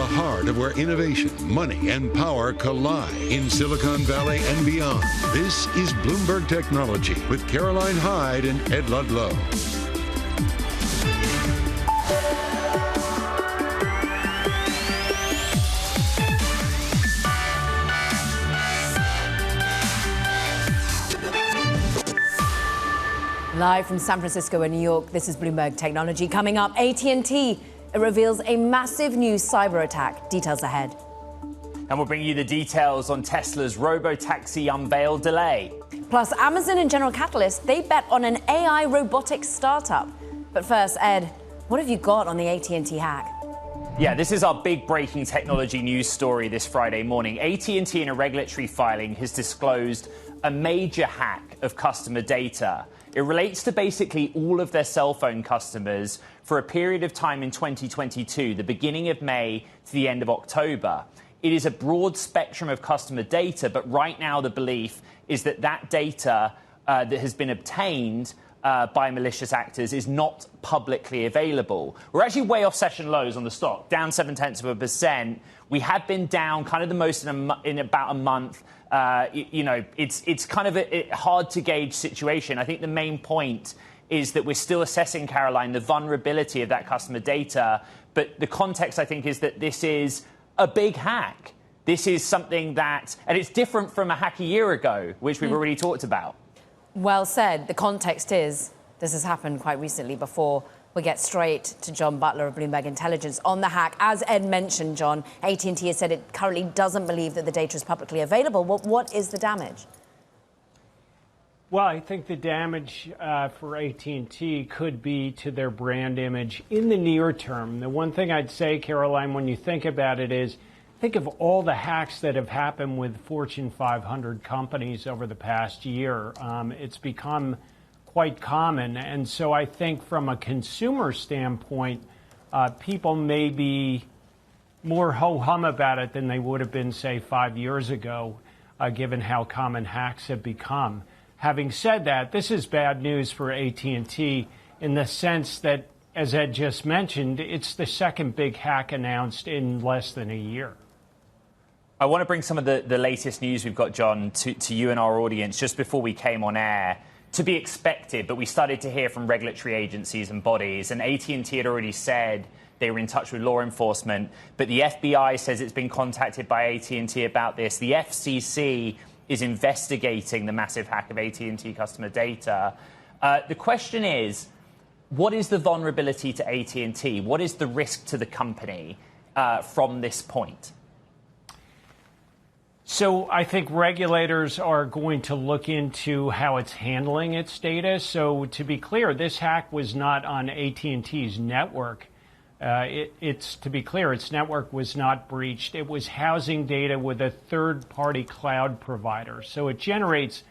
heart of where innovation, money, and power collide in Silicon Valley and beyond. This is Bloomberg Technology with Caroline Hyde and Ed Ludlow. Live from San Francisco and New York, this is Bloomberg Technology. Coming up, AT&T reveals a massive new cyber attack. Details ahead. And we'll bring you the details on Tesla's Robotaxi unveil delay. Plus, Amazon and General Catalyst, they bet on an AI robotics startup. But first, Ed, what have you got on the AT&T hack? Yeah, this is our big breaking technology news story this Friday morning. AT&T in a regulatory filing has disclosed a major hack of customer data. It relates to basically all of their cell phone customers for a period of time in 2022, the beginning of May to the end of October. It is a broad spectrum of customer data, but right now the belief is that that data that has been obtained by malicious actors is not publicly available. We're actually way off session lows on the stock, down 0.7%. We have been down kind of the most in about a month. It's kind of a hard to gauge situation. I think the main point is that we're still assessing, Caroline, the vulnerability of that customer data. But the context, I think, is that this is a big hack. This is something that, and it's different from a hack a year ago, which we've already talked about. Well said. The context is this has happened quite recently. Before we get straight to John Butler of Bloomberg Intelligence on the hack. As Ed mentioned, John, AT&T has said it currently doesn't believe that the data is publicly available. What is the damage? Well, I think the damage for AT&T could be to their brand image in the near term. The one thing I'd say, Caroline, when you think about it is, think of all the hacks that have happened with Fortune 500 companies over the past year. It's become quite common. And so I think from a consumer standpoint, people may be more ho-hum about it than they would have been, say, 5 years ago, given how common hacks have become. Having said that, this is bad news for AT&T in the sense that, as Ed just mentioned, it's the second big hack announced in less than a year. I want to bring some of the latest news we've got, John, to you and our audience just before we came on air. To be expected, but we started to hear from regulatory agencies and bodies, and AT&T had already said they were in touch with law enforcement, but the FBI says it's been contacted by AT&T about this. The FCC is investigating the massive hack of AT&T customer data. The question is, what is the vulnerability to AT&T? What is the risk to the company from this point? So I think regulators are going to look into how it's handling its data. So to be clear, this hack was not on AT&T's network. To be clear, its network was not breached. It was housing data with a third-party cloud provider. So it generates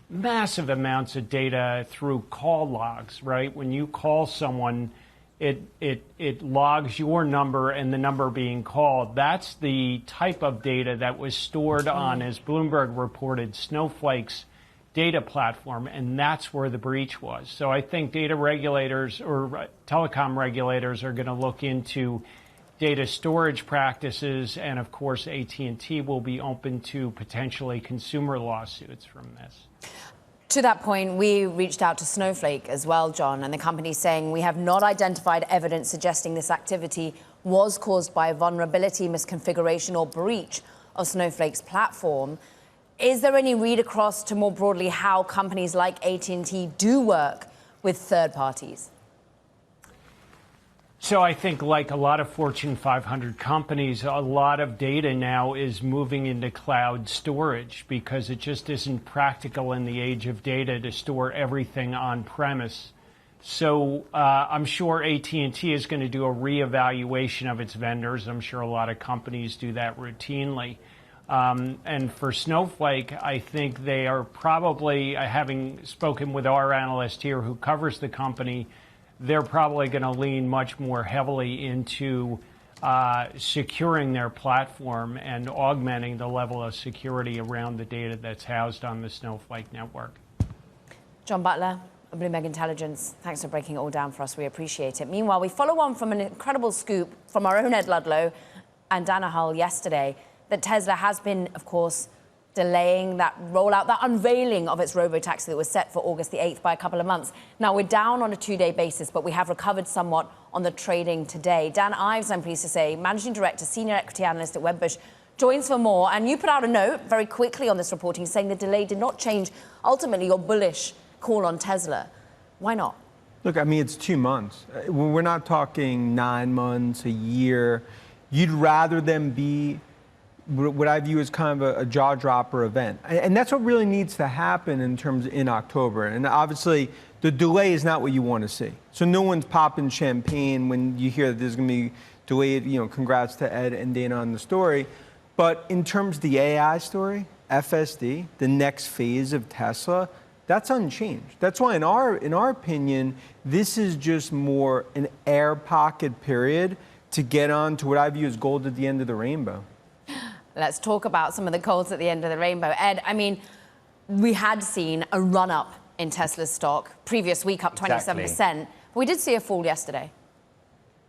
massive amounts of data through call logs, right? When you call someone, it logs your number and the number being called. That's the type of data that was stored on, as Bloomberg reported, Snowflake's data platform, and that's where the breach was. So I think data regulators or telecom regulators are going to look into data storage practices, and of course AT&T will be open to potentially consumer lawsuits from this. To that point, we reached out to Snowflake as well, John, and the company saying we have not identified evidence suggesting this activity was caused by a vulnerability, misconfiguration or breach of Snowflake's platform. Is there any read across to more broadly how companies like AT&T do work with third parties? So I think, like a lot of Fortune 500 companies, a lot of data now is moving into cloud storage because it just isn't practical in the age of data to store everything on premise. So I'm sure AT&T is going to do a reevaluation of its vendors. I'm sure a lot of companies do that routinely. And for Snowflake, I think they are probably, having spoken with our analyst here who covers the company, they're probably going to lean much more heavily into securing their platform and augmenting the level of security around the data that's housed on the Snowflake network. John Butler, Bloomberg Intelligence, thanks for breaking it all down for us. We appreciate it. Meanwhile, we follow on from an incredible scoop from our own Ed Ludlow. and Danaher yesterday that Tesla has been, of course, delaying that rollout, that unveiling of its robotaxi that was set for August the 8th by a couple of months. Now, we're down on a 2-day basis, but we have recovered somewhat on the trading today. Dan Ives, I'm pleased to say, Managing Director, Senior Equity Analyst at Wedbush, joins for more. And you put out a note very quickly on this reporting saying the delay did not change, ultimately, your bullish call on Tesla. Why not? Look, I mean, it's 2 months. We're not talking 9 months, a year. You'd rather them be what I view as kind of a jaw-dropper event. And that's what really needs to happen in October. And obviously, the delay is not what you want to see. So no one's popping champagne when you hear that there's going to be delayed. Congrats to Ed and Dana on the story. But in terms of the AI story, FSD, the next phase of Tesla, that's unchanged. That's why, in our opinion, this is just more an air pocket period to get on to what I view as gold at the end of the rainbow. Let's talk about some of the golds at the end of the rainbow. Ed, I mean, we had seen a run-up in Tesla's stock, previous week up 27%. Exactly. We did see a fall yesterday.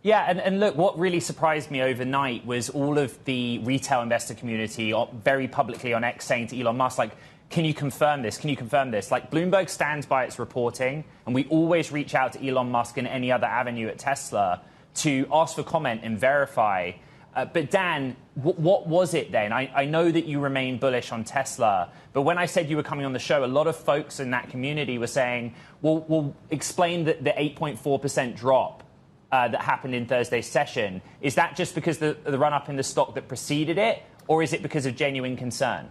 Yeah, and look, what really surprised me overnight was all of the retail investor community very publicly on X saying to Elon Musk, like, can you confirm this? Can you confirm this? Like, Bloomberg stands by its reporting, and we always reach out to Elon Musk and any other avenue at Tesla to ask for comment and verify. But Dan, what was it then? I know that you remain bullish on Tesla, but when I said you were coming on the show, a lot of folks in that community were saying, well explain the 8.4% drop that happened in Thursday's session. Is that just because the run-up in the stock that preceded it, or is it because of genuine concern?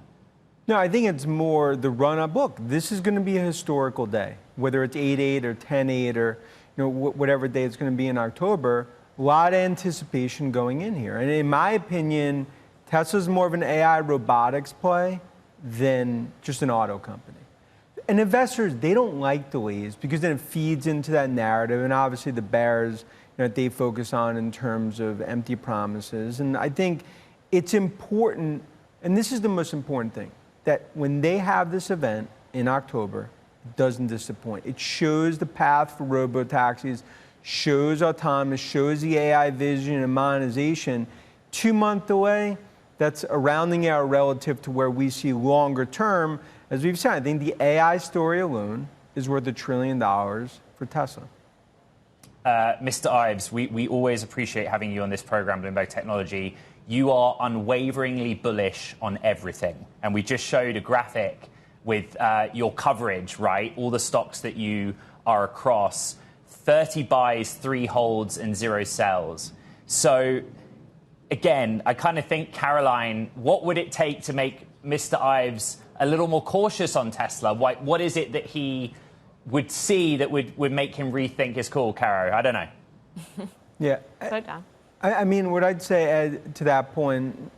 No, I think it's more the run-up. Look, this is going to be a historical day, whether it's 8/8 or 10/8 or whatever day it's going to be in October. A lot of anticipation going in here. And in my opinion, Tesla's more of an AI robotics play than just an auto company. And investors, they don't like delays because then it feeds into that narrative. And obviously the bears that they focus on in terms of empty promises. And I think it's important, and this is the most important thing, that when they have this event in October, it doesn't disappoint. It shows the path for robotaxis, shows autonomous, shows the AI vision and monetization. 2-month delay, that's a rounding error relative to where we see longer term. As we've said, I think the AI story alone is worth $1 trillion for Tesla. Mr. Ives, we always appreciate having you on this program, Bloomberg Technology. You are unwaveringly bullish on everything. And we just showed a graphic with your coverage, right? All the stocks that you are across. 30 buys, 3 holds, and 0 sells. So, again, I kind of think, Caroline, what would it take to make Mr. Ives a little more cautious on Tesla? What is it that he would see that would make him rethink his call, Caro? I don't know. Yeah. Slow down. I mean, what I'd say, Ed, to that point,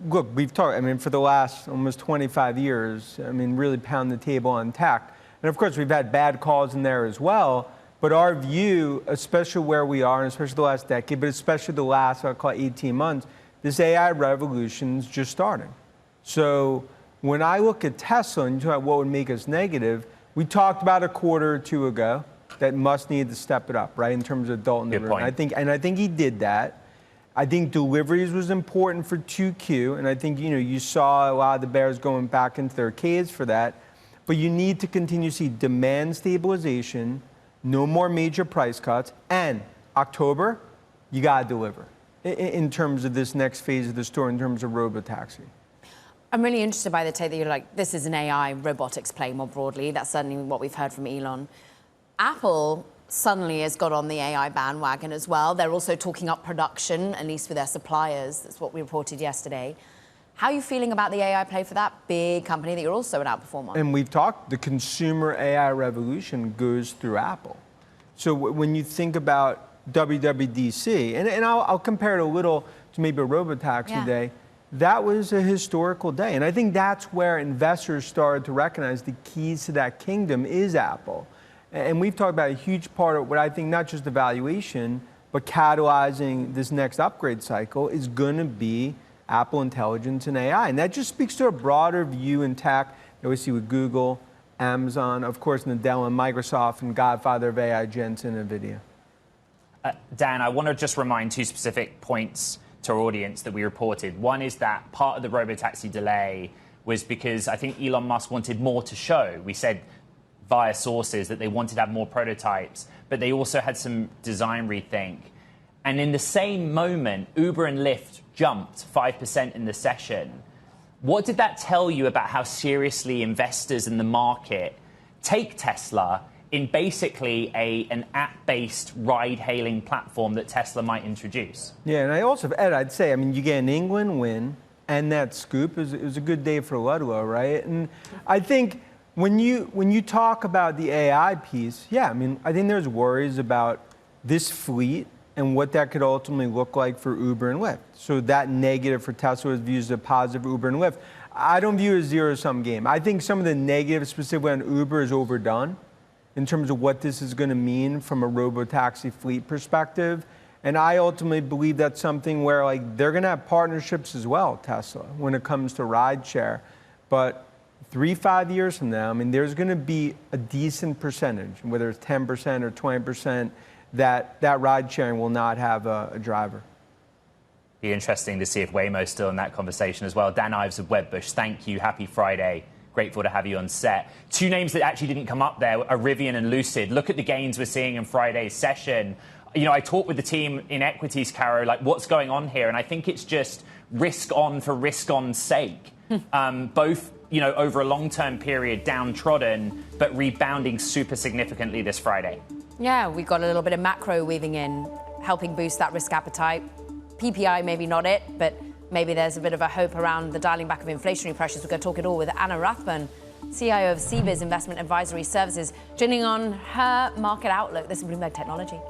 look, we've talked, I mean, for the last almost 25 years, I mean, really pound the table on tech. And of course, we've had bad calls in there as well. But our view, especially where we are, and especially the last decade, but especially the last, I'll call it 18 months, this AI revolution's just starting. So when I look at Tesla and you talk about what would make us negative, we talked about a quarter or two ago that Musk needed to step it up, right, in terms of adult delivery. And I think he did that. I think deliveries was important for 2Q, and I think you saw a lot of the bears going back into their caves for that. But you need to continue to see demand stabilization, no more major price cuts, and October, you got to deliver in terms of this next phase of the story, in terms of robotaxi. I'm really interested by the take that you're like, this is an AI robotics play more broadly. That's certainly what we've heard from Elon. Apple suddenly has got on the AI bandwagon as well. They're also talking up production, at least for their suppliers. That's what we reported yesterday. How are you feeling about the AI play for that big company that you're also an outperformer? And we've talked, the consumer AI revolution goes through Apple. So when you think about WWDC, and I'll compare it a little to maybe a robotaxi day, that was a historical day. And I think that's where investors started to recognize the keys to that kingdom is Apple. And we've talked about a huge part of what I think, not just the valuation, but catalyzing this next upgrade cycle is going to be Apple Intelligence and AI. And that just speaks to a broader view in tech that we see with Google, Amazon, of course, Nadella and Microsoft, and godfather of AI, Jensen, NVIDIA. Dan, I want to just remind 2 specific points to our audience that we reported. One is that part of the Robotaxi delay was because I think Elon Musk wanted more to show. We said via sources that they wanted to have more prototypes, but they also had some design rethink. And in the same moment, Uber and Lyft jumped 5% in the session. What did that tell you about how seriously investors in the market take Tesla in basically an app-based ride-hailing platform that Tesla might introduce? Yeah, and I also, Ed, I'd say, I mean, you get an England win and that scoop. It was a good day for Ludlow, right? And I think when you talk about the AI piece, yeah, I mean, I think there's worries about this fleet and what that could ultimately look like for Uber and Lyft. So that negative for Tesla is viewed as a positive for Uber and Lyft. I don't view it as zero-sum game. I think some of the negatives specifically on Uber is overdone in terms of what this is going to mean from a robotaxi fleet perspective. And I ultimately believe that's something where like they're going to have partnerships as well, Tesla, when it comes to rideshare. But 3-5 years from now, I mean, there's going to be a decent percentage, whether it's 10% or 20%, that ride sharing will not have a driver. Be interesting to see if Waymo's still in that conversation as well. Dan Ives of Wedbush, thank you. Happy Friday. Grateful to have you on set. Two names that actually didn't come up there are Rivian and Lucid. Look at the gains we're seeing in Friday's session. You know, I talked with the team in equities, Caro, like what's going on here? And I think it's just risk on for risk on's sake. Both, you know, over a long-term period downtrodden, but rebounding super significantly this Friday. Yeah, we've got a little bit of macro weaving in, helping boost that risk appetite. PPI, maybe not it, but maybe there's a bit of a hope around the dialing back of inflationary pressures. We're going to talk it all with Anna Rathbun, CIO of CBIZ Investment Advisory Services, joining on her market outlook. This is Bloomberg Technology.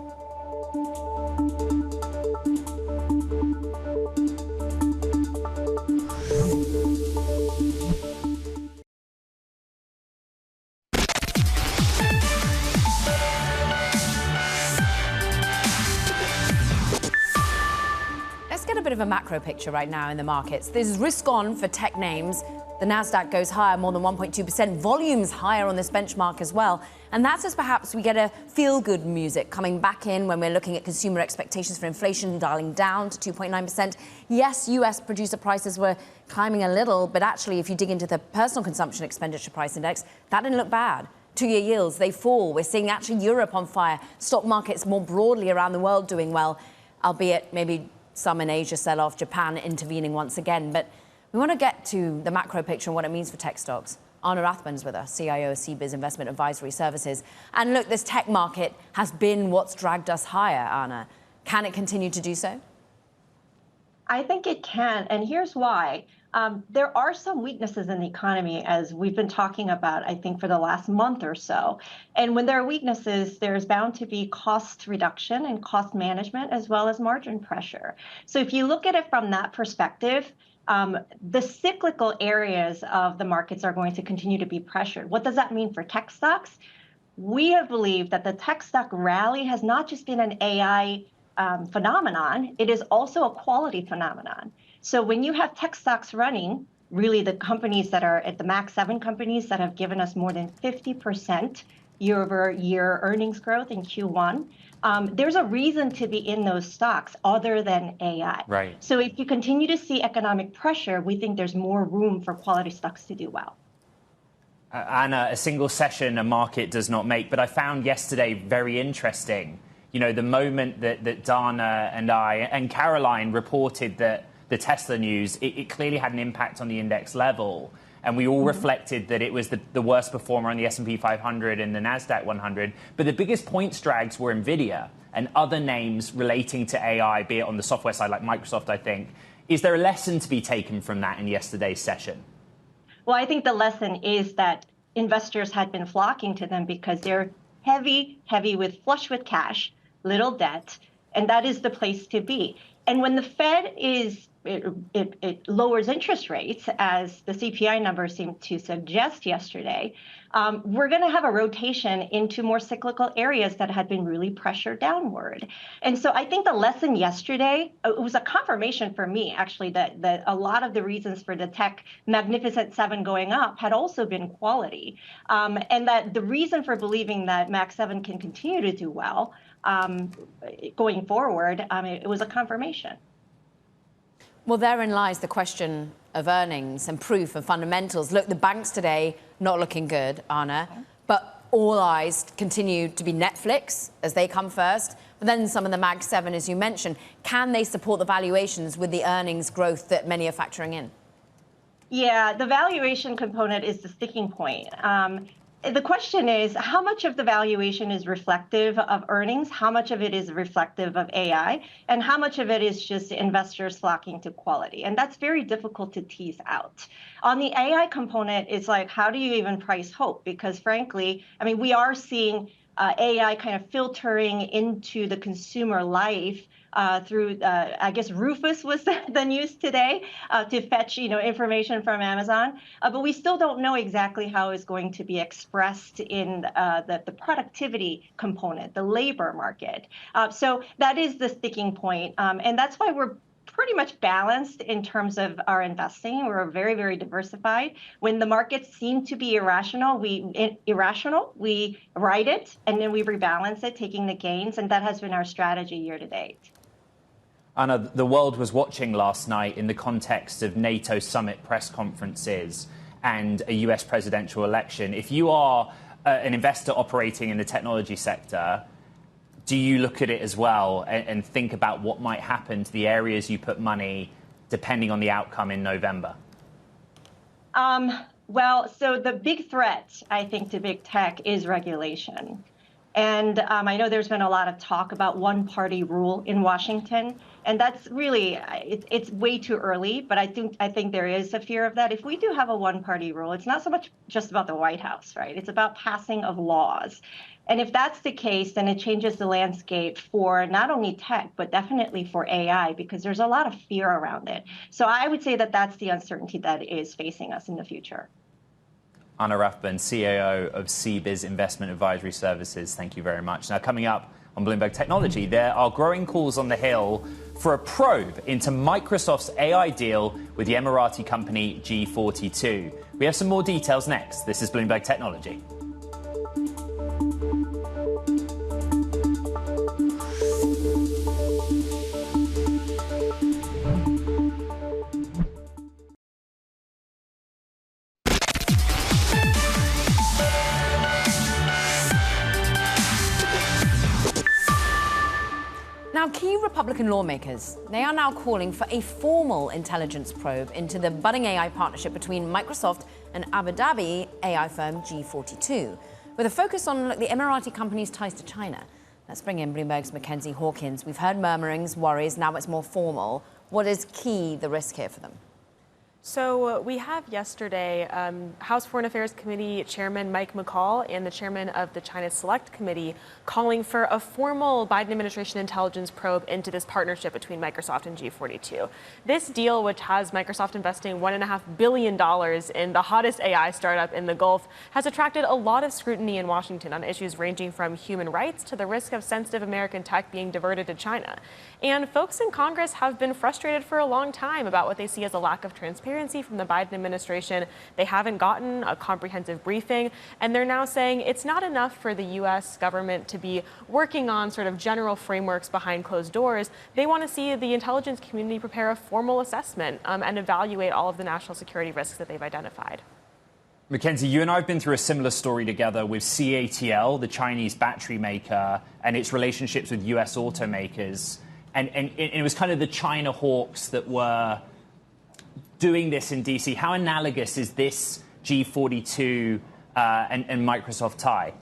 Let's get a bit of a macro picture right now in the markets. There's risk on for tech names. The Nasdaq goes higher, more than 1.2%. Volumes higher on this benchmark as well. And that's as perhaps we get a feel-good music coming back in when we're looking at consumer expectations for inflation dialing down to 2.9%. Yes, US producer prices were climbing a little, but actually if you dig into the personal consumption expenditure price index, that didn't look bad. Two-year yields, they fall. We're seeing actually Europe on fire. Stock markets more broadly around the world doing well, albeit maybe some in Asia sell off, Japan intervening once again. But we want to get to the macro picture and what it means for tech stocks. Anna Rathbun's with us, CIO of CBIZ Investment Advisory Services. And look, this tech market has been what's dragged us higher, Anna. Can it continue to do so? I think it can, and here's why. There are some weaknesses in the economy, as we've been talking about, I think, for the last month or so. And when there are weaknesses, there's bound to be cost reduction and cost management, as well as margin pressure. So if you look at it from that perspective, the cyclical areas of the markets are going to continue to be pressured. What does that mean for tech stocks? We have believed that the tech stock rally has not just been an AI phenomenon, it is also a quality phenomenon. So when you have tech stocks running, really the companies that are at the Max 7 companies that have given us more than 50% year-over-year earnings growth in Q1, there's a reason to be in those stocks other than AI. Right. So if you continue to see economic pressure, we think there's more room for quality stocks to do well. Anna, a single session a market does not make, but I found yesterday very interesting. You know, the moment that Dana and I and Caroline reported that the Tesla news, it clearly had an impact on the index level. And we all reflected that it was the worst performer on the S&P 500 and the NASDAQ 100. But the biggest points drags were NVIDIA and other names relating to AI, be it on the software side like Microsoft, I think. Is there a lesson to be taken from that in yesterday's session? Well, I think the lesson is that investors had been flocking to them because they're heavy flush with cash, little debt, and that is the place to be. And when the Fed it lowers interest rates, as the CPI numbers seemed to suggest yesterday, we're going to have a rotation into more cyclical areas that had been really pressured downward. And so I think the lesson yesterday, it was a confirmation for me, actually, that a lot of the reasons for the tech Magnificent Seven going up had also been quality. And that the reason for believing that Max 7 can continue to do well going forward, it was a confirmation. Well, therein lies the question of earnings and proof of fundamentals. Look, the banks today not looking good, Anna, but all eyes continue to be Netflix as they come first. But then some of the Mag 7, as you mentioned, can they support the valuations with the earnings growth that many are factoring in? Yeah, the valuation component is the sticking point. The question is, how much of the valuation is reflective of earnings? How much of it is reflective of AI? And how much of it is just investors flocking to quality? And that's very difficult to tease out. On the AI component, it's like, how do you even price hope? Because frankly, I mean, we are seeing AI kind of filtering into the consumer life through, I guess Rufus was the news today to fetch, information from Amazon. But we still don't know exactly how it's going to be expressed in the productivity component, the labor market. So that is the sticking point. And that's why we're pretty much balanced in terms of our investing. We're very, very diversified. When the markets seem to be irrational, we ride it and then we rebalance it, taking the gains. And that has been our strategy year to date. Anna, the world was watching last night in the context of NATO summit press conferences and a US presidential election. If you are an investor operating in the technology sector, do you look at it as well and think about what might happen to the areas you put money depending on the outcome in November? Well, so the big threat, I think, to big tech is regulation. And I know there's been a lot of talk about one-party rule in Washington, and that's really, it's way too early, but I think there is a fear of that. If we do have a one-party rule, it's not so much just about the White House, right? It's about passing of laws. And if that's the case, then it changes the landscape for not only tech, but definitely for AI, because there's a lot of fear around it. So I would say that that's the uncertainty that is facing us in the future. Anna Rathbun, CAO of CBIZ Investment Advisory Services, thank you very much. Now, coming up on Bloomberg Technology, there are growing calls on the Hill for a probe into Microsoft's AI deal with the Emirati company G42. We have some more details next. This is Bloomberg Technology. Now, key Republican lawmakers, they are now calling for a formal intelligence probe into the budding AI partnership between Microsoft and Abu Dhabi AI firm G42, with a focus on the Emirati company's ties to China. Let's bring in Bloomberg's Mackenzie Hawkins. We've heard murmurings, worries, now it's more formal. What is key, the risk here for them? So we have yesterday House Foreign Affairs Committee Chairman Mike McCall and the chairman of the China Select Committee calling for a formal Biden administration intelligence probe into this partnership between Microsoft and G42. This deal, which has Microsoft investing $1.5 billion in the hottest AI startup in the Gulf, has attracted a lot of scrutiny in Washington on issues ranging from human rights to the risk of sensitive American tech being diverted to China. And folks in Congress have been frustrated for a long time about what they see as a lack of transparency from the Biden administration. They haven't gotten a comprehensive briefing, and they're now saying it's not enough for the U.S. government to be working on sort of general frameworks behind closed doors. They want to see the intelligence community prepare a formal assessment and evaluate all of the national security risks that they've identified. Mackenzie, you and I have been through a similar story together with CATL, the Chinese battery maker, and its relationships with U.S. automakers. And it was kind of the China hawks that were doing this in D.C. How analogous is this G42 and Microsoft tie?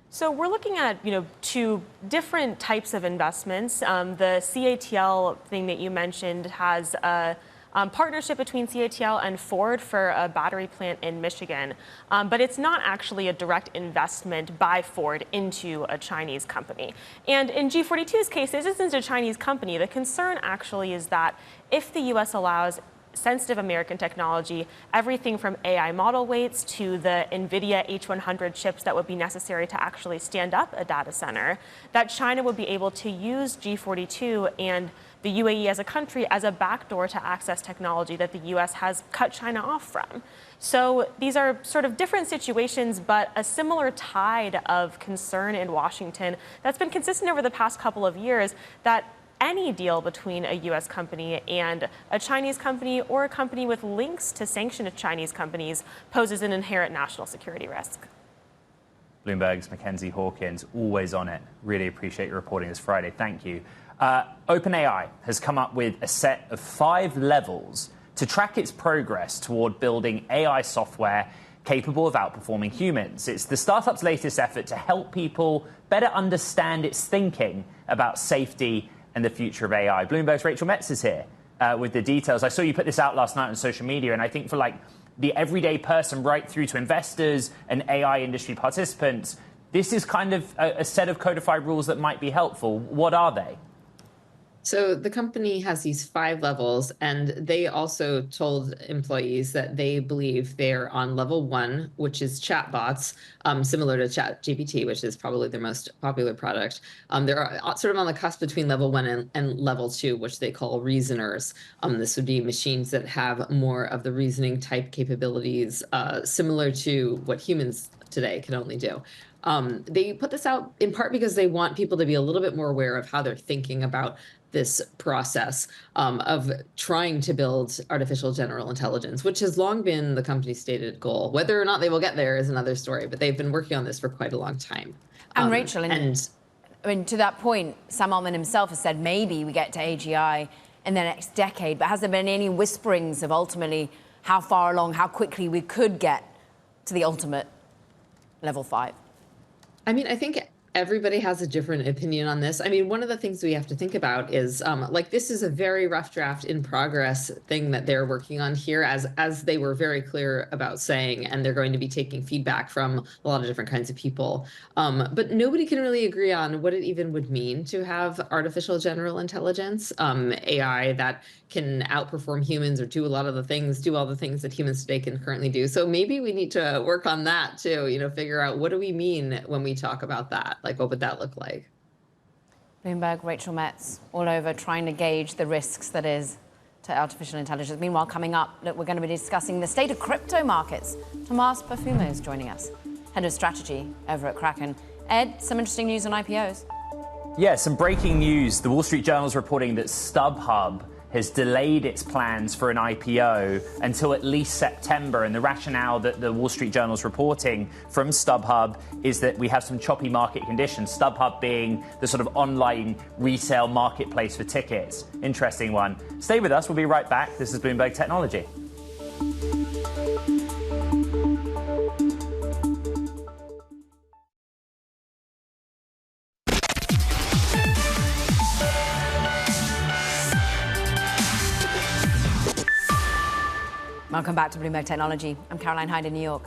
So we're looking at, two different types of investments. The CATL thing that you mentioned has a partnership between CATL and Ford for a battery plant in Michigan. But it's not actually a direct investment by Ford into a Chinese company. And in G42's case, this isn't a Chinese company. The concern actually is that if the U.S. allows sensitive American technology, everything from AI model weights to the NVIDIA H100 chips that would be necessary to actually stand up a data center, that China would be able to use G42 and the UAE as a country as a backdoor to access technology that the U.S. has cut China off from. So these are sort of different situations, but a similar tide of concern in Washington that's been consistent over the past couple of years that any deal between a U.S. company and a Chinese company or a company with links to sanctioned Chinese companies poses an inherent national security risk. Bloomberg's Mackenzie Hawkins, always on it. Really appreciate your reporting this Friday. Thank you. OpenAI has come up with a set of 5 levels to track its progress toward building AI software capable of outperforming humans. It's the startup's latest effort to help people better understand its thinking about safety and the future of AI. Bloomberg's Rachel Metz is here with the details. I saw you put this out last night on social media, and I think for the everyday person right through to investors and AI industry participants, this is kind of a set of codified rules that might be helpful. What are they? So the company has these 5 levels, and they also told employees that they believe they're on level 1, which is chatbots, similar to ChatGPT, which is probably their most popular product. They're sort of on the cusp between level 1 and level 2, which they call reasoners. This would be machines that have more of the reasoning type capabilities, similar to what humans today can only do. They put this out in part because they want people to be a little bit more aware of how they're thinking about this process of trying to build artificial general intelligence, which has long been the company's stated goal. Whether or not they will get there is another story, but they've been working on this for quite a long time. And Rachel, I mean, to that point, Sam Altman himself has said maybe we get to AGI in the next decade, but has there been any whisperings of ultimately how far along, how quickly we could get to the ultimate level 5? I mean, I think everybody has a different opinion on this. I mean, one of the things we have to think about is this is a very rough draft in progress thing that they're working on here, as they were very clear about saying, and they're going to be taking feedback from a lot of different kinds of people. But nobody can really agree on what it even would mean to have artificial general intelligence, AI that can outperform humans or do all the things that humans today can currently do. So maybe we need to work on that too, figure out what do we mean when we talk about that? Like, what would that look like? Bloomberg, Rachel Metz, all over trying to gauge the risks that is to artificial intelligence. Meanwhile, coming up, look, we're going to be discussing the state of crypto markets. Tomas Perfumo is joining us, head of strategy over at Kraken. Ed, some interesting news on IPOs. Yeah, some breaking news. The Wall Street Journal is reporting that StubHub has delayed its plans for an IPO until at least September. And the rationale that the Wall Street Journal is reporting from StubHub is that we have some choppy market conditions, StubHub being the sort of online resale marketplace for tickets. Interesting one. Stay with us. We'll be right back. This is Bloomberg Technology. Welcome back to Bloomberg Technology. I'm Caroline Hyde in New York.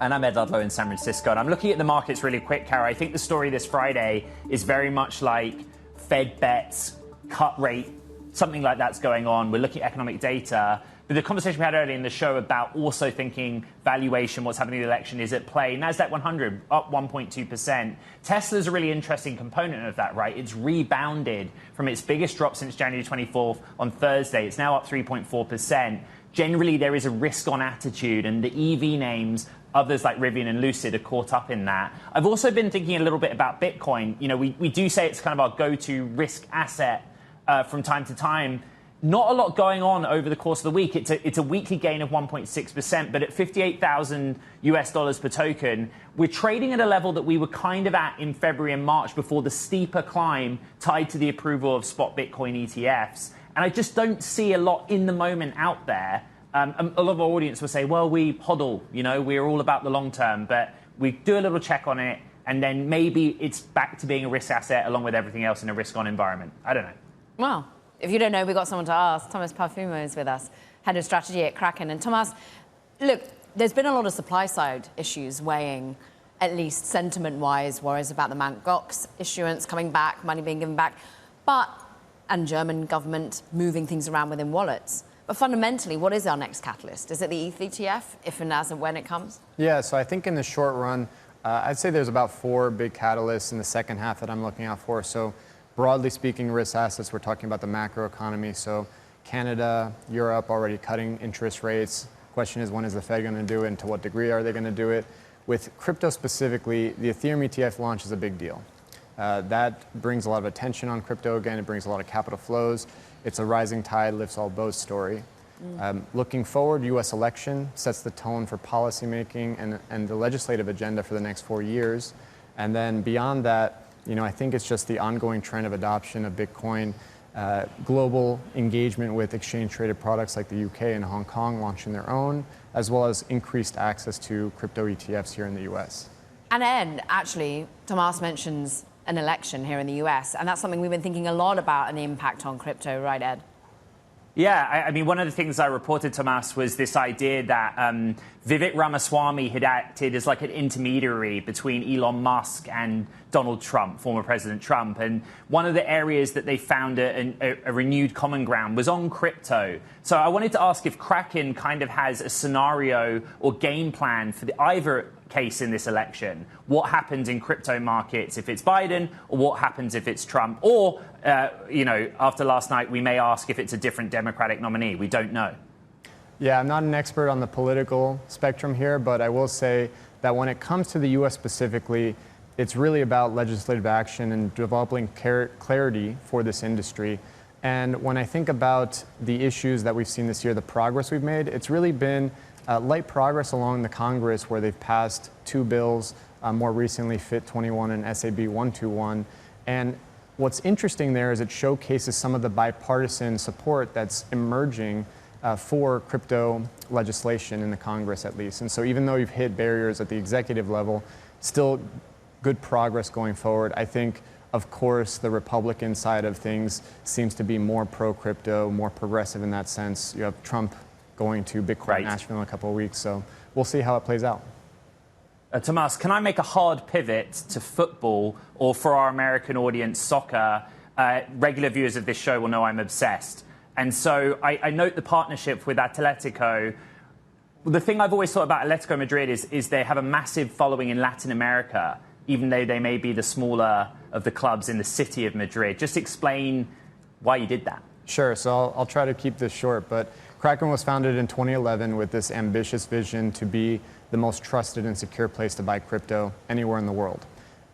And I'm Ed Ludlow in San Francisco. And I'm looking at the markets really quick, Cara. I think the story this Friday is very much like Fed bets, cut rate, something like that's going on. We're looking at economic data. But the conversation we had earlier in the show about also thinking valuation, what's happening in the election is at play. NASDAQ 100 up 1.2%. Tesla's a really interesting component of that, right? It's rebounded from its biggest drop since January 24th on Thursday. It's now up 3.4%. Generally, there is a risk-on attitude, and the EV names, others like Rivian and Lucid, are caught up in that. I've also been thinking a little bit about Bitcoin. We do say it's kind of our go-to risk asset from time to time. Not a lot going on over the course of the week. It's a weekly gain of 1.6%, but at $58,000 per token, we're trading at a level that we were kind of at in February and March before the steeper climb tied to the approval of spot Bitcoin ETFs. And I just don't see a lot in the moment out there. A lot of our audience will say, well, we hodl, we're all about the long term, but we do a little check on it, and then maybe it's back to being a risk asset along with everything else in a risk-on environment. I don't know. Well, if you don't know, we've got someone to ask. Tomas Perfumo is with us, head of strategy at Kraken. And Tomas, look, there's been a lot of supply-side issues weighing, at least sentiment-wise, worries about the Mt. Gox issuance coming back, money being given back, and German government moving things around within wallets. But fundamentally, what is our next catalyst? Is it the ETH ETF, if and as and when it comes? Yeah, so I think in the short run, I'd say there's about 4 big catalysts in the second half that I'm looking out for. So broadly speaking, risk assets, we're talking about the macro economy. So Canada, Europe already cutting interest rates. Question is, when is the Fed going to do it, and to what degree are they going to do it? With crypto specifically, the Ethereum ETF launch is a big deal. That brings a lot of attention on crypto again. It brings a lot of capital flows. It's a rising tide lifts all boats story. Looking forward, U.S. election sets the tone for policymaking and the legislative agenda for the next 4 years. And then beyond that, I think it's just the ongoing trend of adoption of Bitcoin, global engagement with exchange-traded products like the UK and Hong Kong launching their own, as well as increased access to crypto ETFs here in the US. And Ed, actually, Tomas mentions an election here in the US, and that's something we've been thinking a lot about, and the impact on crypto, right, Ed? Yeah, I mean, one of the things I reported, Tomas, was this idea that Vivek Ramaswamy had acted as like an intermediary between Elon Musk and Donald Trump, former President Trump. And one of the areas that they found a renewed common ground was on crypto. So I wanted to ask if Kraken kind of has a scenario or game plan for either case in this election. What happens in crypto markets if it's Biden, or what happens if it's Trump? Or, after last night, we may ask if it's a different Democratic nominee. We don't know. Yeah, I'm not an expert on the political spectrum here, but I will say that when it comes to the U.S. specifically, it's really about legislative action and developing clarity for this industry. And when I think about the issues that we've seen this year, the progress we've made, it's really been light progress along the Congress, where they've passed 2 bills, more recently FIT 21 and SAB 121. And what's interesting there is it showcases some of the bipartisan support that's emerging for crypto legislation in the Congress, at least. And so even though you've hit barriers at the executive level, still good progress going forward. I think, of course, the Republican side of things seems to be more pro-crypto, more progressive in that sense. You have Trump going to Bitcoin Nashville in a couple of weeks, so we'll see how it plays out. Tomas, can I make a hard pivot to football, or for our American audience, soccer? Regular viewers of this show will know I'm obsessed. And so I note the partnership with Atletico. The thing I've always thought about Atletico Madrid is they have a massive following in Latin America, even though they may be the smaller of the clubs in the city of Madrid. Just explain why you did that. Sure, so I'll try to keep this short, but Kraken was founded in 2011 with this ambitious vision to be the most trusted and secure place to buy crypto anywhere in the world.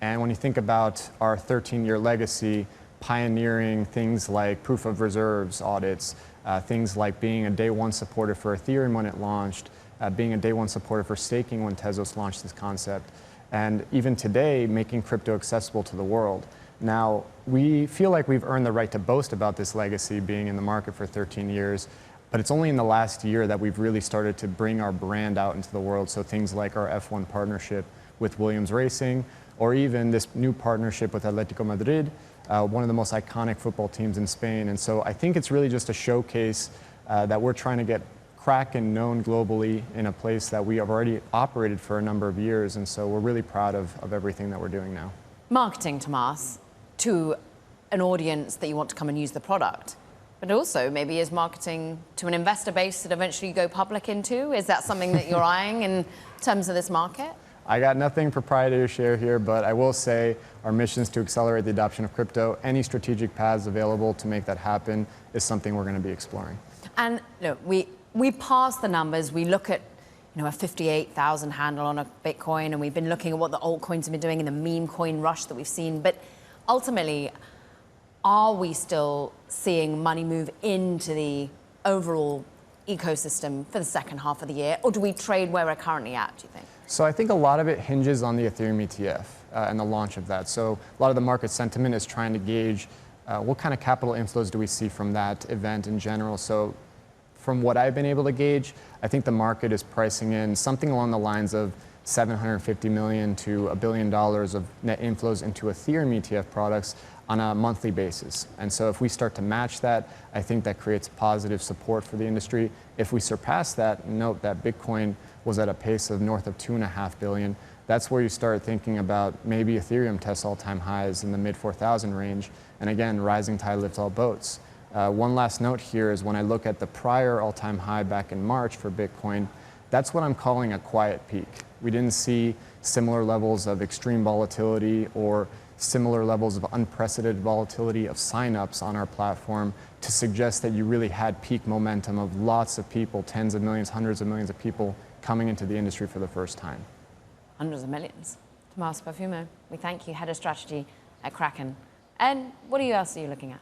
And when you think about our 13-year legacy, pioneering things like proof of reserves audits, things like being a day one supporter for Ethereum when it launched, being a day one supporter for staking when Tezos launched this concept, and even today, making crypto accessible to the world. Now, we feel like we've earned the right to boast about this legacy, being in the market for 13 years, but it's only in the last year that we've really started to bring our brand out into the world. So things like our F1 partnership with Williams Racing, or even this new partnership with Atletico Madrid, one of the most iconic football teams in Spain. And so I think it's really just a showcase that we're trying to get Kraken known globally in a place that we have already operated for a number of years. And so we're really proud of everything that we're doing now. Marketing, Tomas, to an audience that you want to come and use the product, but also maybe is marketing to an investor base that eventually you go public into? Is that something that you're eyeing in terms of this market? I got nothing proprietary to share here, but I will say our mission is to accelerate the adoption of crypto. Any strategic paths available to make that happen is something we're going to be exploring. And look, we pass the numbers. We look at a 58,000 handle on a Bitcoin, and we've been looking at what the altcoins have been doing in the meme coin rush that we've seen. But ultimately, are we still seeing money move into the overall ecosystem for the second half of the year, or do we trade where we're currently at, do you think? So I think a lot of it hinges on the Ethereum ETF and the launch of that. So a lot of the market sentiment is trying to gauge what kind of capital inflows do we see from that event in general. So from what I've been able to gauge, I think the market is pricing in something along the lines of $750 million to $1 billion of net inflows into Ethereum ETF products on a monthly basis. And so if we start to match that, I think that creates positive support for the industry. If we surpass that, note that Bitcoin was at a pace of north of $2.5 billion. That's where you start thinking about maybe Ethereum tests all-time highs in the mid 4,000 range. And again, rising tide lifts all boats. One last note here is when I look at the prior all-time high back in March for Bitcoin, that's what I'm calling a quiet peak. We didn't see similar levels of extreme volatility or similar levels of unprecedented volatility of signups on our platform to suggest that you really had peak momentum of lots of people, tens of millions, hundreds of millions of people coming into the industry for the first time. Hundreds of millions. Tomas Parfumo, we thank you, Head of Strategy at Kraken. And what else are you looking at?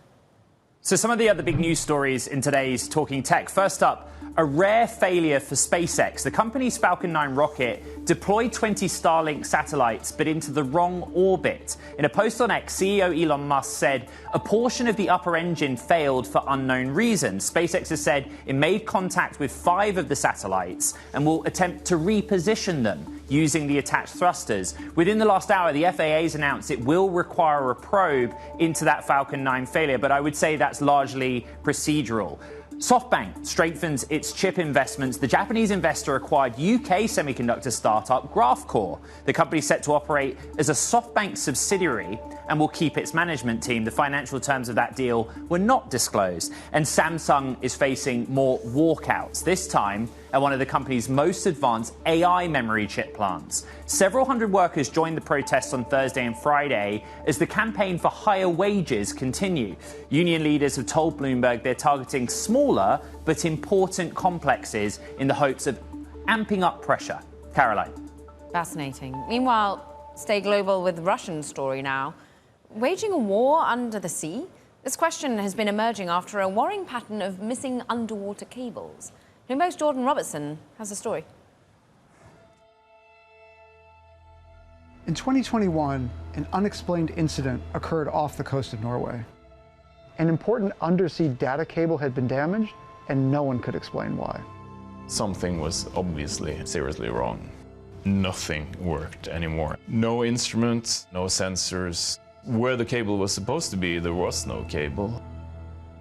So some of the other big news stories in today's Talking Tech. First up, a rare failure for SpaceX. The company's Falcon 9 rocket deployed 20 Starlink satellites, but into the wrong orbit. In a post on X, CEO Elon Musk said a portion of the upper engine failed for unknown reasons. SpaceX has said it made contact with 5 of the satellites and will attempt to reposition them using the attached thrusters. Within the last hour, the FAA has announced it will require a probe into that Falcon 9 failure, but I would say that's largely procedural. SoftBank strengthens its chip investments. The Japanese investor acquired UK semiconductor startup Graphcore. The company is set to operate as a SoftBank subsidiary and will keep its management team. The financial terms of that deal were not disclosed. And Samsung is facing more walkouts, this time at one of the company's most advanced AI memory chip plants. Several hundred workers joined the protests on Thursday and Friday as the campaign for higher wages continue. Union leaders have told Bloomberg they're targeting smaller but important complexes in the hopes of amping up pressure. Caroline. Fascinating. Meanwhile, stay global with Russian story now. Waging a war under the sea? This question has been emerging after a worrying pattern of missing underwater cables. Bloomberg's Jordan Robertson has the story. In 2021, an unexplained incident occurred off the coast of Norway. An important undersea data cable had been damaged, and no one could explain why. Something was obviously seriously wrong. Nothing worked anymore. No instruments, no sensors. Where the cable was supposed to be, there was no cable.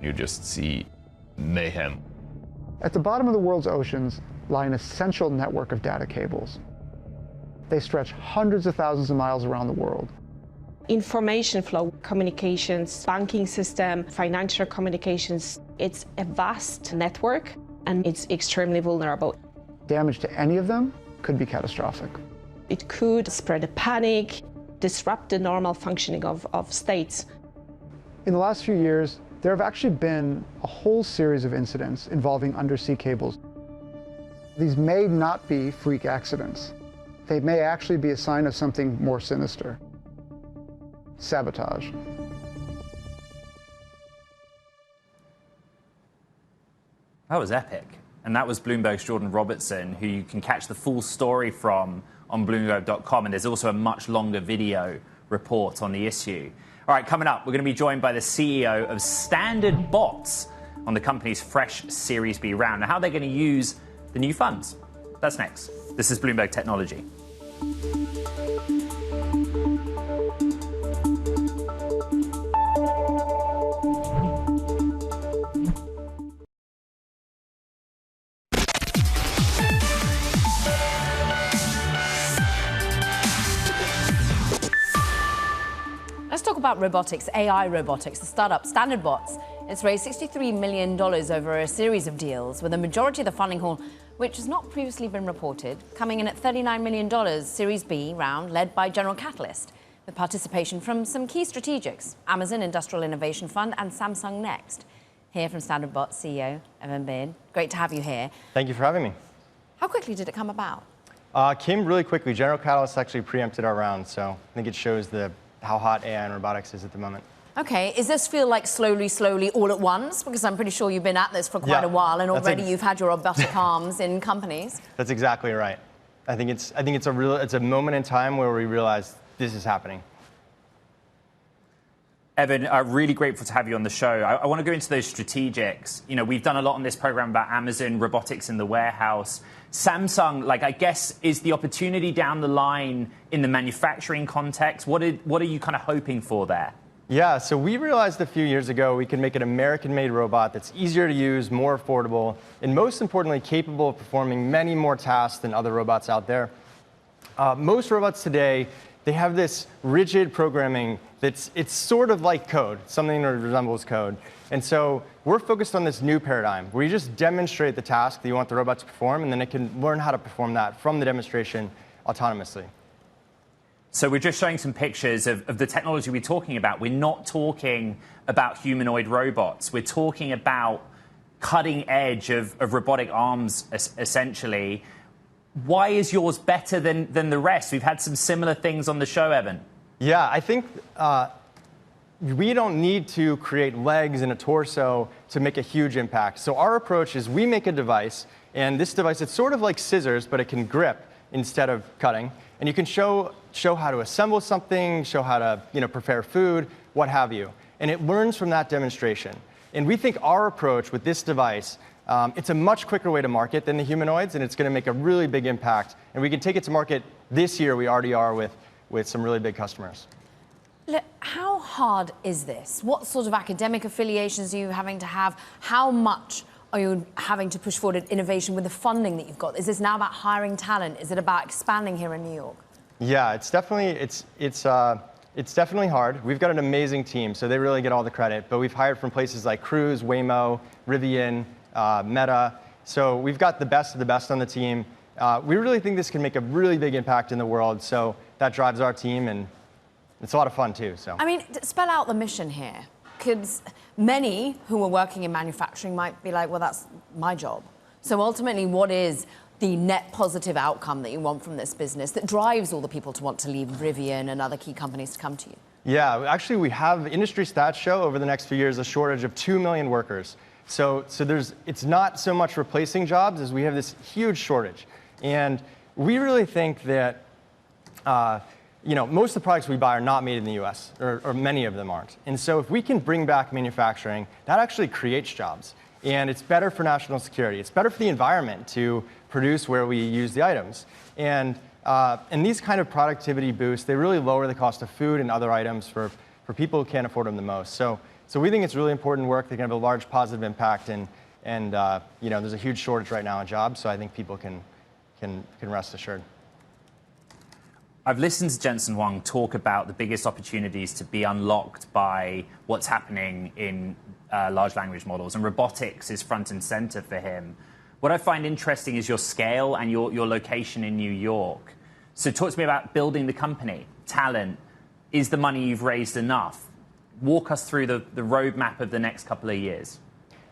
You just see mayhem. At the bottom of the world's oceans lie an essential network of data cables. They stretch hundreds of thousands of miles around the world. Information flow, communications, banking system, financial communications, it's a vast network and it's extremely vulnerable. Damage to any of them could be catastrophic. It could spread a panic, disrupt the normal functioning of states. In the last few years, there have actually been a whole series of incidents involving undersea cables. These may not be freak accidents. They may actually be a sign of something more sinister. Sabotage. That was epic. And that was Bloomberg's Jordan Robertson, who you can catch the full story from on Bloomberg.com. And there's also a much longer video report on the issue. All right, coming up, we're going to be joined by the CEO of Standard Bots on the company's fresh Series B round and how they're going to use the new funds. That's next. This is Bloomberg Technology. Let's talk about robotics, AI robotics. The startup Standard Bots. It's raised $63 million over a series of deals, with a majority of the funding haul, which has not previously been reported, coming in at $39 million Series B round, led by General Catalyst, with participation from some key strategics, Amazon Industrial Innovation Fund and Samsung Next. Here from Standard Bots CEO, Evan Beard. Great to have you here. Thank you for having me. How quickly did it come about? Came really quickly. General Catalyst actually preempted our round, so I think it shows how hot AI and robotics is at the moment. Okay, does this feel like slowly, all at once? Because I'm pretty sure you've been at this for quite a while, and already you've had your robotic arms in companies. That's exactly right. I think it's a moment in time where we realize this is happening. Evan, really grateful to have you on the show. I want to go into those strategics. You know, we've done a lot on this program about Amazon, robotics in the warehouse. Samsung, I guess, is the opportunity down the line in the manufacturing context. What are you kind of hoping for there? Yeah, so we realized a few years ago we could make an American-made robot that's easier to use, more affordable, and most importantly, capable of performing many more tasks than other robots out there. Most robots today, they have this rigid programming it's sort of like code, something that resembles code. And so we're focused on this new paradigm where you just demonstrate the task that you want the robot to perform, and then it can learn how to perform that from the demonstration autonomously. So we're just showing some pictures of the technology we're talking about. We're not talking about humanoid robots. We're talking about cutting edge of robotic arms, essentially. Why is yours better than the rest? We've had some similar things on the show, Evan. Yeah, I think we don't need to create legs and a torso to make a huge impact. So our approach is we make a device, and this device, it's sort of like scissors, but it can grip instead of cutting. And you can show how to assemble something, show how to prepare food, what have you. And it learns from that demonstration. And we think our approach with this device, it's a much quicker way to market than the humanoids, and it's going to make a really big impact. And we can take it to market this year. We already are with some really big customers. Look, how hard is this? What sort of academic affiliations are you having to have? How much are you having to push forward innovation with the funding that you've got? Is this now about hiring talent? Is it about expanding here in New York? Yeah, it's definitely hard. We've got an amazing team, so they really get all the credit. But we've hired from places like Cruise, Waymo, Rivian, Meta. So we've got the best of the best on the team. We really think this can make a really big impact in the world. So that drives our team, and it's a lot of fun too. So I mean, spell out the mission here, because many who are working in manufacturing might be like, well, that's my job. So ultimately, what is the net positive outcome that you want from this business that drives all the people to want to leave Rivian and other key companies to come to you? Yeah, actually, we have industry stats show over the next few years a shortage of 2 million workers. So it's not so much replacing jobs as we have this huge shortage. And we really think that most of the products we buy are not made in the US, or many of them aren't. And so if we can bring back manufacturing, that actually creates jobs. And it's better for national security. It's better for the environment to produce where we use the items. And these kind of productivity boosts, they really lower the cost of food and other items for people who can't afford them the most. So we think it's really important work. They can have a large positive impact. And there's a huge shortage right now in jobs. So I think people can rest assured. I've listened to Jensen Huang talk about the biggest opportunities to be unlocked by what's happening in large language models, and robotics is front and center for him. What I find interesting is your scale and your location in New York. So talk to me about building the company, talent. Is the money you've raised enough? Walk us through the roadmap of the next couple of years.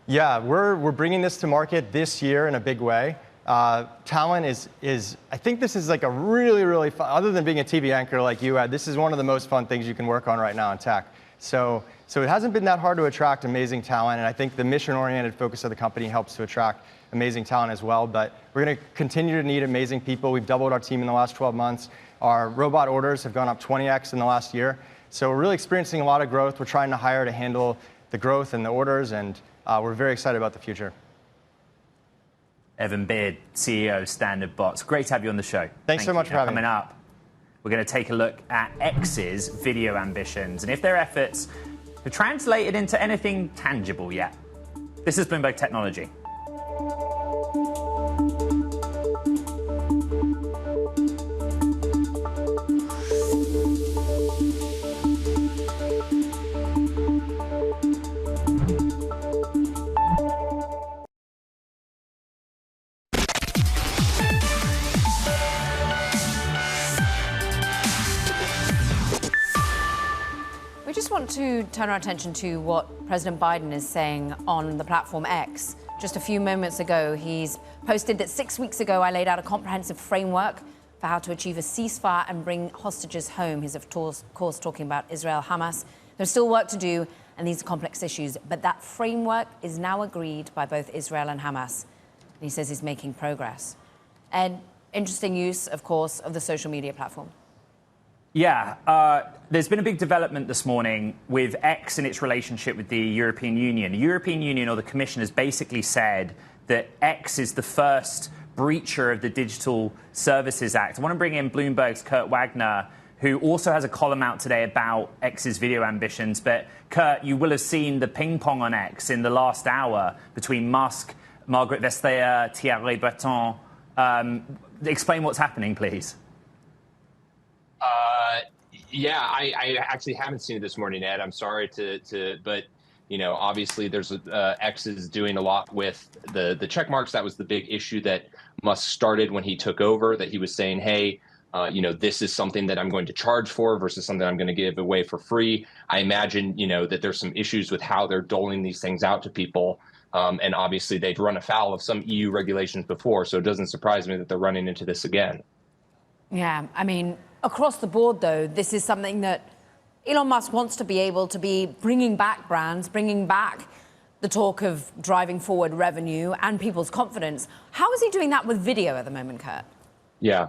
Yeah, we're bringing this to market this year in a big way. Talent is, I think this is like a really, really fun, other than being a TV anchor like you, Ed, this is one of the most fun things you can work on right now in tech. So it hasn't been that hard to attract amazing talent, and I think the mission-oriented focus of the company helps to attract amazing talent as well. But we're going to continue to need amazing people. We've doubled our team in the last 12 months. Our robot orders have gone up 20x in the last year. So we're really experiencing a lot of growth. We're trying to hire to handle the growth and the orders, and we're very excited about the future. Evan Beard, CEO of Standard Bots. Great to have you on the show. Thanks so much for having me. Coming up, we're going to take a look at X's video ambitions and if their efforts have translated into anything tangible yet. This is Bloomberg Technology. To turn our attention to what President Biden is saying on the platform X. Just a few moments ago, he's posted that 6 weeks ago, I laid out a comprehensive framework for how to achieve a ceasefire and bring hostages home. He's, of course, talking about Israel, Hamas. There's still work to do, and these are complex issues, but that framework is now agreed by both Israel and Hamas. And he says he's making progress. And interesting use, of course, of the social media platform. Yeah, there's been a big development this morning with X and its relationship with the European Union. The European Union, or the Commission, has basically said that X is the first breacher of the Digital Services Act. I want to bring in Bloomberg's Kurt Wagner, who also has a column out today about X's video ambitions. But Kurt, you will have seen the ping pong on X in the last hour between Musk, Margaret Vestager, Thierry Breton. Explain what's happening, please. Yeah, I actually haven't seen it this morning, Ed. I'm sorry but obviously there's X is doing a lot with the check marks. That was the big issue that Musk started when he took over, that he was saying, hey, this is something that I'm going to charge for versus something I'm going to give away for free. I imagine, that there's some issues with how they're doling these things out to people. And obviously they've run afoul of some EU regulations before, so it doesn't surprise me that they're running into this again. Yeah, I mean, across the board, though, this is something that Elon Musk wants to be able to be bringing back brands, bringing back the talk of driving forward revenue and people's confidence. How is he doing that with video at the moment, Kurt? Yeah.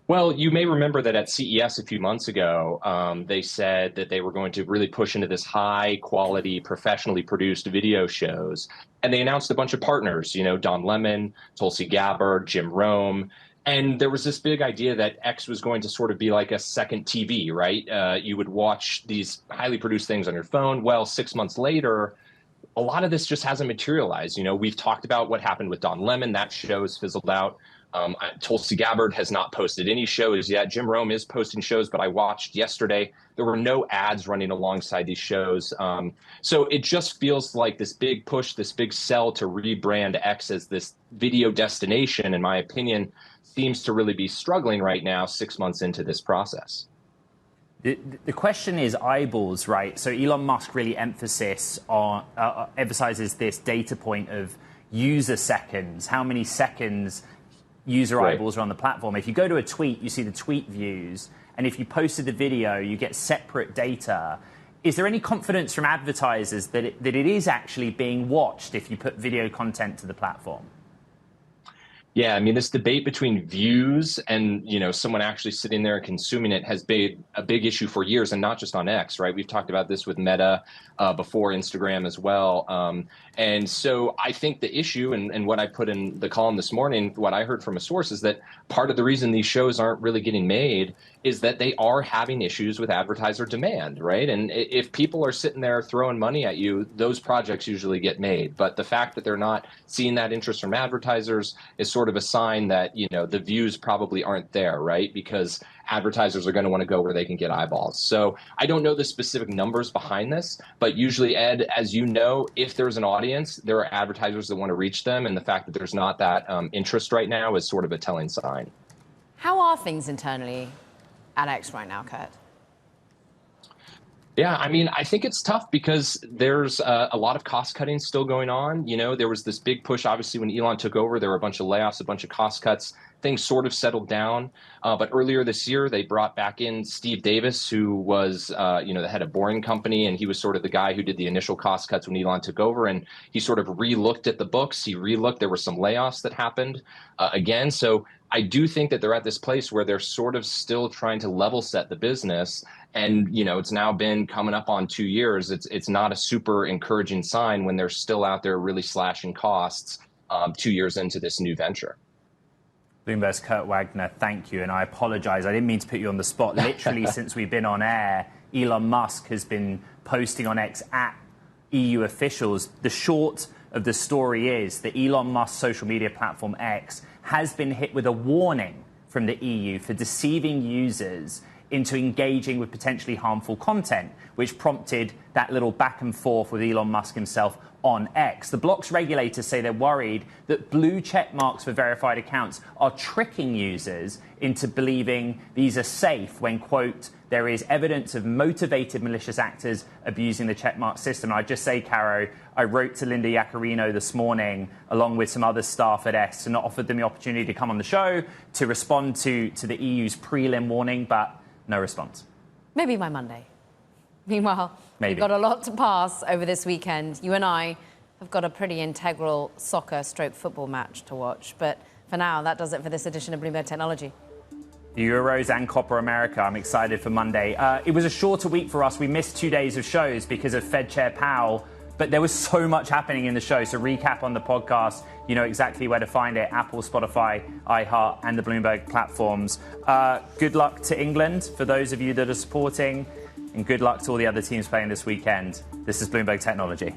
Well, you may remember that at CES a few months ago, they said that they were going to really push into this high quality, professionally produced video shows. And they announced a bunch of partners, Don Lemon, Tulsi Gabbard, Jim Rome. And there was this big idea that X was going to sort of be like a second TV, right? You would watch these highly produced things on your phone. Well, 6 months later, a lot of this just hasn't materialized. We've talked about what happened with Don Lemon. That show has fizzled out. Tulsi Gabbard has not posted any shows yet. Jim Rome is posting shows, but I watched yesterday. There were no ads running alongside these shows. So it just feels like this big push, this big sell to rebrand X as this video destination, in my opinion, seems to really be struggling right now, 6 months into this process. The question is eyeballs, right? So Elon Musk really emphasizes this data point of user seconds, how many seconds user eyeballs are on the platform. If you go to a tweet, you see the tweet views. And if you posted the video, you get separate data. Is there any confidence from advertisers that it is actually being watched if you put video content to the platform? Yeah, I mean, this debate between views and, someone actually sitting there and consuming it has been a big issue for years, and not just on X, right? We've talked about this with Meta before, Instagram as well. And so I think the issue, and what I put in the column this morning, what I heard from a source is that part of the reason these shows aren't really getting made is that they are having issues with advertiser demand, right? And if people are sitting there throwing money at you, those projects usually get made. But the fact that they're not seeing that interest from advertisers is sort of a sign that, the views probably aren't there, right? Because advertisers are going to want to go where they can get eyeballs. So I don't know the specific numbers behind this, but usually, Ed, as you know, if there's an audience, there are advertisers that want to reach them. And the fact that there's not that interest right now is sort of a telling sign. How are things internally at X right now, Kurt? Yeah, I mean, I think it's tough because there's a lot of cost cutting still going on. There was this big push, obviously, when Elon took over. There were a bunch of layoffs, a bunch of cost cuts. Things sort of settled down. But earlier this year, they brought back in Steve Davis, who was, the head of Boring Company. And he was sort of the guy who did the initial cost cuts when Elon took over. And he sort of re-looked at the books. There were some layoffs that happened again. So I do think that they're at this place where they're sort of still trying to level set the business. And, it's now been coming up on 2 years. It's not a super encouraging sign when they're still out there really slashing costs 2 years into this new venture. Bloomberg's Kurt Wagner, thank you. And I apologize. I didn't mean to put you on the spot. Literally, since we've been on air, Elon Musk has been posting on X at EU officials. The short of the story is that Elon Musk's social media platform X has been hit with a warning from the EU for deceiving users into engaging with potentially harmful content, which prompted that little back and forth with Elon Musk himself on X. The bloc's regulators say they're worried that blue check marks for verified accounts are tricking users into believing these are safe when, quote, there is evidence of motivated malicious actors abusing the checkmark system. And I just say, Caro, I wrote to Linda Yaccarino this morning, along with some other staff at X, and offered them the opportunity to come on the show to respond to the EU's prelim warning, but no response. Maybe by Monday. Meanwhile, Maybe. We've got a lot to pass over this weekend. You and I have got a pretty integral soccer/football match to watch. But for now, that does it for this edition of Bloomberg Technology. The Euros and Copa America. I'm excited for Monday. It was a shorter week for us. We missed 2 days of shows because of Fed Chair Powell. But there was so much happening in the show. So recap on the podcast. You know exactly where to find it. Apple, Spotify, iHeart, and the Bloomberg platforms. Good luck to England for those of you that are supporting. And good luck to all the other teams playing this weekend. This is Bloomberg Technology.